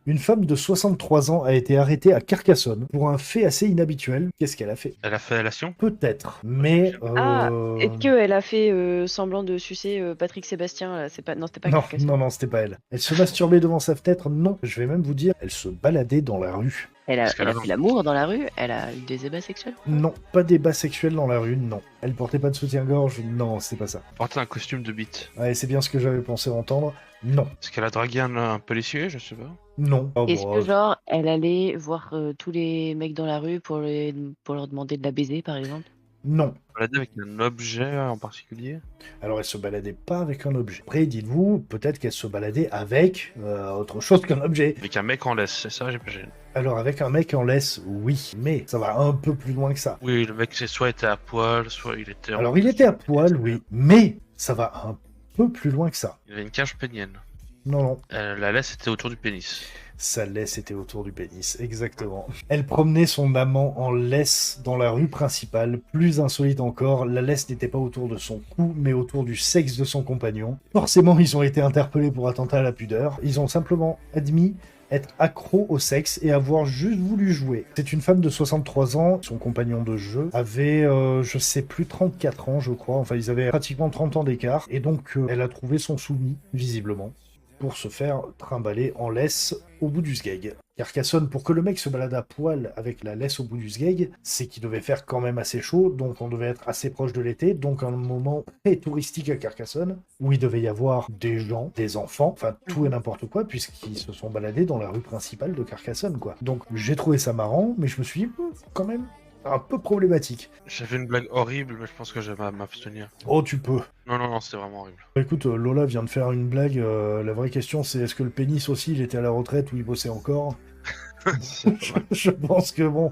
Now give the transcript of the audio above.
Une femme de 63 ans a été arrêtée à Carcassonne pour un fait assez inhabituel. Qu'est-ce qu'elle a fait? Elle a fait fellation? Peut-être, mais Ah, est-ce qu'elle a fait semblant de sucer Patrick Sébastien là? C'est pas... Non, c'était pas non, Carcassonne. non, non, c'était pas elle. Elle se masturbait devant sa fenêtre? Non. Je vais même vous dire, elle se baladait dans la rue. Parce qu'elle Elle a a fait l'amour dans la rue? Elle a eu des ébats sexuels? Non, pas débat sexuel dans la rue, non. Elle portait pas de soutien-gorge? Non, c'est pas ça. porté un costume de bite. Ouais, c'est bien ce que j'avais pensé entendre. Non. Est-ce qu'elle a dragué un policier? Je sais pas. Non. Oh, Est-ce bon, que genre elle allait voir tous les mecs dans la rue pour leur demander de la baiser par exemple? non. Elle a avec un objet en particulier? Alors, elle se baladait pas avec un objet. Après, dites-vous, peut-être qu'elle se baladait avec autre chose qu'un objet. Avec un mec en laisse, c'est ça? J'ai... Alors, avec un mec en laisse, oui, mais ça va un peu plus loin que ça. Oui, le mec, c'est soit était à poil, soit il était en Alors, il était à costume. poil, oui, mais ça va un peu plus loin que ça. Il avait une cage pénienne. Non, non. La laisse était autour du pénis. Sa laisse était autour du pénis, exactement. Elle promenait son amant en laisse dans la rue principale. Plus insolite encore, la laisse n'était pas autour de son cou, mais autour du sexe de son compagnon. Forcément, ils ont été interpellés pour attentat à la pudeur. Ils ont simplement admis être accro au sexe et avoir juste voulu jouer. C'est une femme de 63 ans, son compagnon de jeu avait, je sais plus, 34 ans, je crois. Enfin, ils avaient pratiquement 30 ans d'écart. Et donc, elle a trouvé son soumis, visiblement, pour se faire trimballer en laisse au bout du sgeg. Carcassonne, pour que le mec se balade à poil avec la laisse au bout du sgeg, c'est qu'il devait faire quand même assez chaud, donc on devait être assez proche de l'été, donc un moment très touristique à Carcassonne, où il devait y avoir des gens, des enfants, enfin tout et n'importe quoi, puisqu'ils se sont baladés dans la rue principale de Carcassonne, quoi. Donc j'ai trouvé ça marrant, mais je me suis dit, quand même, un peu problématique. J'avais une blague horrible, mais je pense que je vais m'abstenir. Oh, tu peux. Non, non, non, c'était vraiment horrible. Écoute, Lola vient de faire une blague. La vraie question, c'est est-ce que le pénis aussi, il était à la retraite ou il bossait encore? C'est pas mal. Je pense que bon,